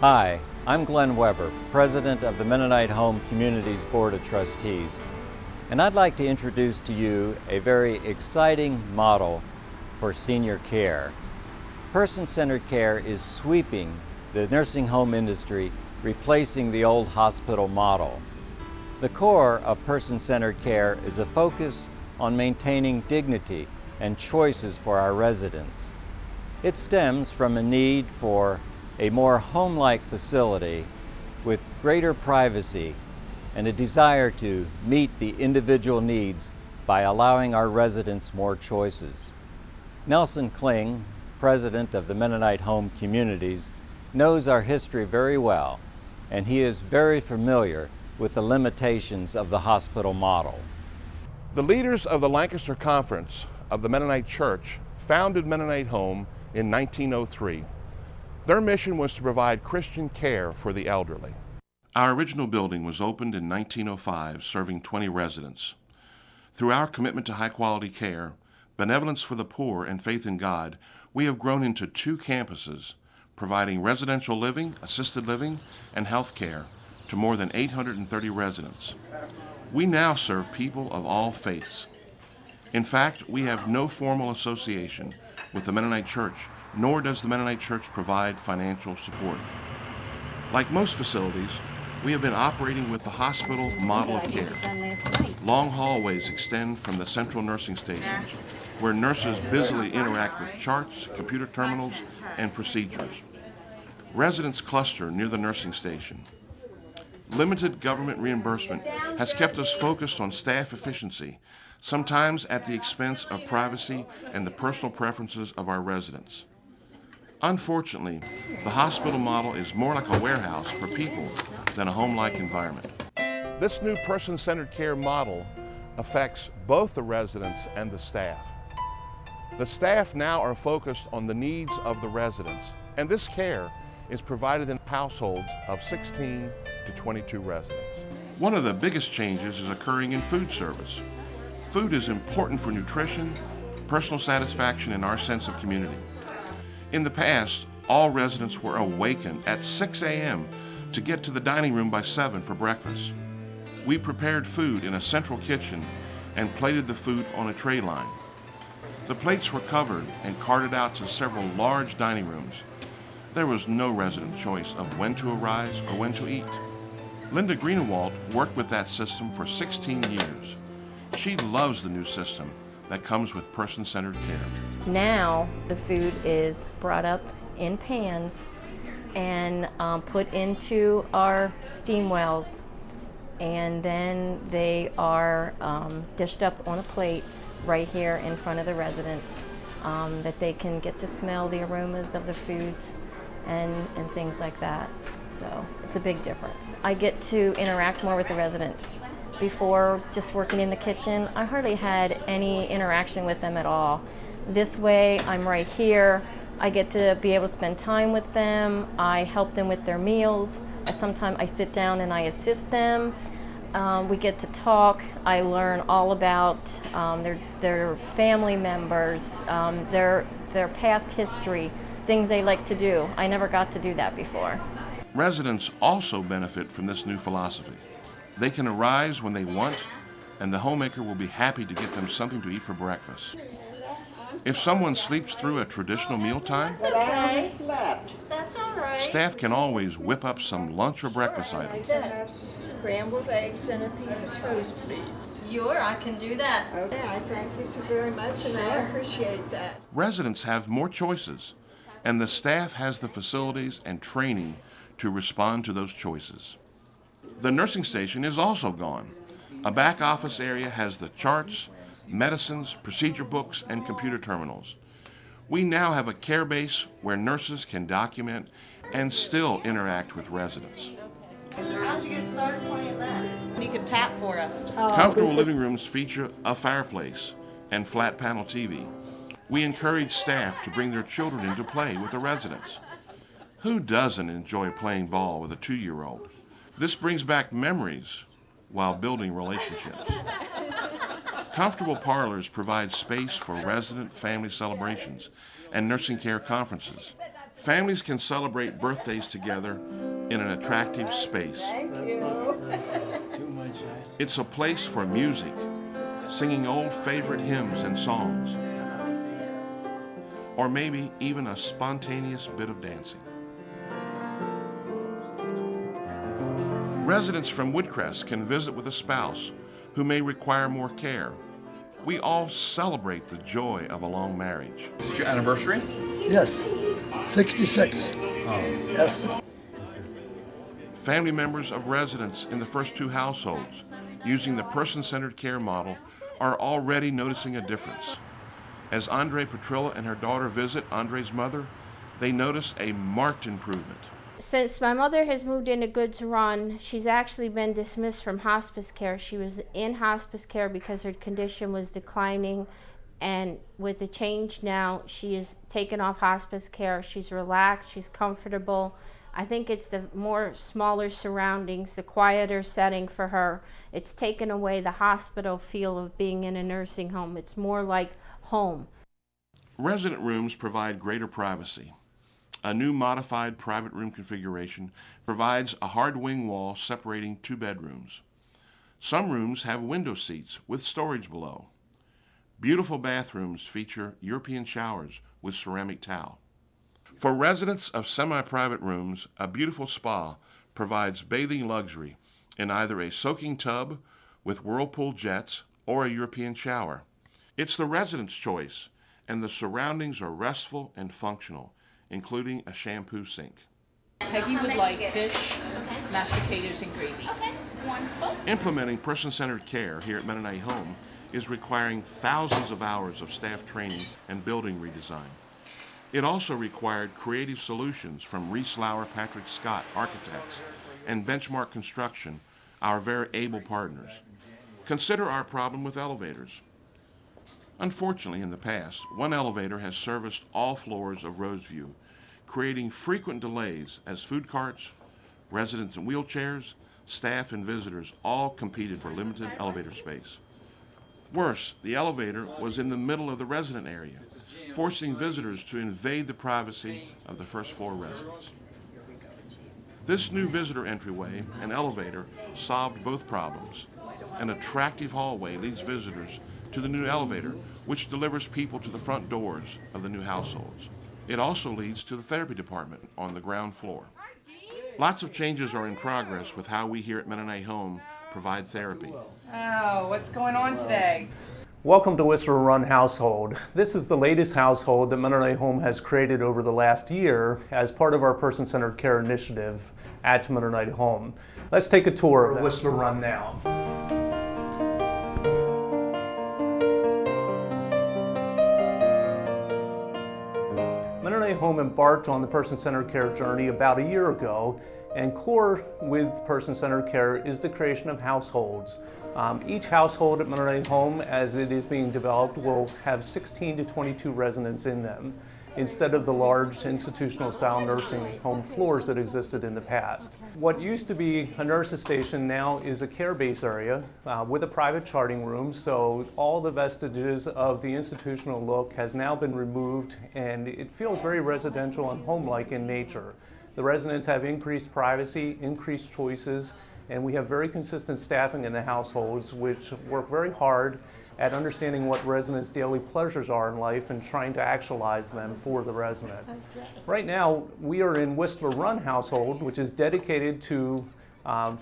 Hi, I'm Glenn Weber, President of the Mennonite Home Communities Board of Trustees, and I'd like to introduce to you a very exciting model for senior care. Person-centered care is sweeping the nursing home industry, replacing the old hospital model. The core of person-centered care is a focus on maintaining dignity and choices for our residents. It stems from a need for a more home-like facility with greater privacy and a desire to meet the individual needs by allowing our residents more choices. Nelson Kling, President of the Mennonite Home Communities, knows our history very well, and he is very familiar with the limitations of the hospital model. The leaders of the Lancaster Conference of the Mennonite Church founded Mennonite Home in 1903. Their mission was to provide Christian care for the elderly. Our original building was opened in 1905, serving 20 residents. Through our commitment to high-quality care, benevolence for the poor, and faith in God, we have grown into 2 campuses, providing residential living, assisted living, and health care to more than 830 residents. We now serve people of all faiths. In fact, we have no formal association with the Mennonite Church, nor does the Mennonite Church provide financial support. Like most facilities, we have been operating with the hospital model of care. Long hallways extend from the central nursing stations, where nurses busily interact with charts, computer terminals, and procedures. Residents cluster near the nursing station. Limited government reimbursement has kept us focused on staff efficiency, sometimes at the expense of privacy and the personal preferences of our residents. Unfortunately, the hospital model is more like a warehouse for people than a home-like environment. This new person-centered care model affects both the residents and the staff. The staff now are focused on the needs of the residents, and this care is provided in households of 16 to 22 residents. One of the biggest changes is occurring in food service. Food is important for nutrition, personal satisfaction, and our sense of community. In the past, all residents were awakened at 6 a.m. to get to the dining room by 7 for breakfast. We prepared food in a central kitchen and plated the food on a tray line. The plates were covered and carted out to several large dining rooms. There was no resident choice of when to arise or when to eat. Linda Greenawalt worked with that system for 16 years. She loves the new system that comes with person-centered care. Now the food is brought up in pans and put into our steam wells, and then they are dished up on a plate right here in front of the residents, that they can get to smell the aromas of the foods and things like that. So it's a big difference. I get to interact more with the residents. Before, just working in the kitchen, I hardly had any interaction with them at all. This way, I'm right here. I get to be able to spend time with them. I help them with their meals. Sometimes I sit down and I assist them. We get to talk. I learn all about their family members, their past history, things they like to do. I never got to do that before. Residents also benefit from this new philosophy. They can arise when they want, and the homemaker will be happy to get them something to eat for breakfast. If someone sleeps through a traditional mealtime, Okay. That's all right. staff can always whip up some lunch or breakfast items. Scrambled eggs and a piece of toast, please. Sure, I can do that. Okay, I thank you so very much, and I appreciate that. Residents have more choices, and the staff has the facilities and training to respond to those choices. The nursing station is also gone. A back office area has the charts, medicines, procedure books, and computer terminals. We now have a care base where nurses can document and still interact with residents. How'd you get started playing that? You could tap for us. Comfortable living rooms feature a fireplace and flat panel TV. We encourage staff to bring their children in to play with the residents. Who doesn't enjoy playing ball with a 2-year-old? This brings back memories while building relationships. Comfortable parlors provide space for resident family celebrations and nursing care conferences. Families can celebrate birthdays together in an attractive space. It's a place for music, singing old favorite hymns and songs, or maybe even a spontaneous bit of dancing. Residents from Woodcrest can visit with a spouse who may require more care. We all celebrate the joy of a long marriage. Is this your anniversary? Yes, 66. Yes. Family members of residents in the first two households using the person-centered care model are already noticing a difference. As Andrea Petrillo and her daughter visit Andre's mother, they notice a marked improvement. Since my mother has moved into Goods Run, she's actually been dismissed from hospice care. She was in hospice care because her condition was declining, and with the change now, she is taken off hospice care. She's relaxed, she's comfortable. I think it's the more smaller surroundings, the quieter setting for her. It's taken away the hospital feel of being in a nursing home. It's more like home. Resident rooms provide greater privacy. A new modified private room configuration provides a hard wing wall separating two bedrooms. Some rooms have window seats with storage below. Beautiful bathrooms feature European showers with ceramic towel. For residents of semi-private rooms, a beautiful spa provides bathing luxury in either a soaking tub with whirlpool jets or a European shower. It's the resident's choice, and the surroundings are restful and functional, including a shampoo sink. Peggy would like fish, mashed potatoes, and gravy. Okay, wonderful. Implementing person-centered care here at Mennonite Home is requiring thousands of hours of staff training and building redesign. It also required creative solutions from Reese Lauer Patrick Scott Architects and Benchmark Construction, our very able partners. Consider our problem with elevators. Unfortunately, in the past, one elevator has serviced all floors of Roseview, creating frequent delays as food carts, residents in wheelchairs, staff, and visitors all competed for limited elevator space. Worse, the elevator was in the middle of the resident area, forcing visitors to invade the privacy of the first floor residents. This new visitor entryway and elevator solved both problems. An attractive hallway leads visitors to the new elevator, which delivers people to the front doors of the new households. It also leads to the therapy department on the ground floor. Lots of changes are in progress with how we here at Mennonite Home provide therapy. Oh, what's going on today? Welcome to Wissler Run Household. This is the latest household that Mennonite Home has created over the last year as part of our person-centered care initiative at Mennonite Home. Let's take a tour of Wissler Run now. Mennonite Home embarked on the person-centered care journey about a year ago, and core with person-centered care is the creation of households. Each household at Mennonite Home, as it is being developed, will have 16 to 22 residents in them, instead of the large institutional-style nursing home floors that existed in the past. What used to be a nurse's station now is a care base area with a private charting room, so all the vestiges of the institutional look has now been removed, and it feels very residential and home-like in nature. The residents have increased privacy, increased choices, and we have very consistent staffing in the households, which work very hard at understanding what residents' daily pleasures are in life and trying to actualize them for the resident. Okay. Right now, we are in Wissler Run household, which is dedicated to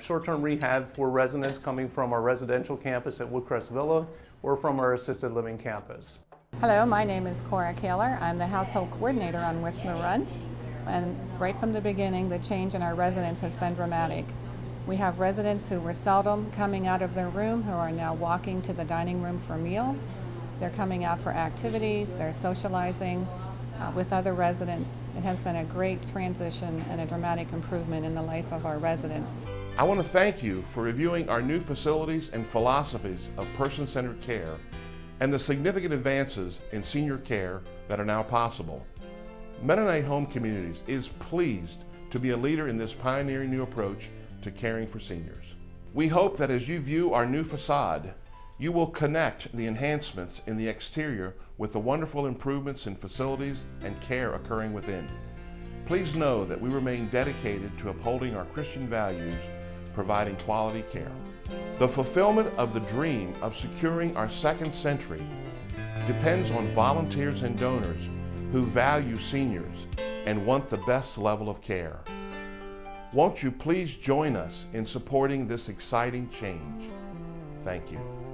short-term rehab for residents coming from our residential campus at Woodcrest Villa or from our assisted living campus. Hello, my name is Cora Kaylor. I'm the household coordinator on Wissler Run. And right from the beginning, the change in our residents has been dramatic. We have residents who were seldom coming out of their room who are now walking to the dining room for meals. They're coming out for activities, they're socializing with other residents. It has been a great transition and a dramatic improvement in the life of our residents. I want to thank you for reviewing our new facilities and philosophies of person-centered care and the significant advances in senior care that are now possible. Mennonite Home Communities is pleased to be a leader in this pioneering new approach to caring for seniors. We hope that as you view our new facade, you will connect the enhancements in the exterior with the wonderful improvements in facilities and care occurring within. Please know that we remain dedicated to upholding our Christian values, providing quality care. The fulfillment of the dream of securing our second century depends on volunteers and donors who value seniors and want the best level of care. Won't you please join us in supporting this exciting change? Thank you.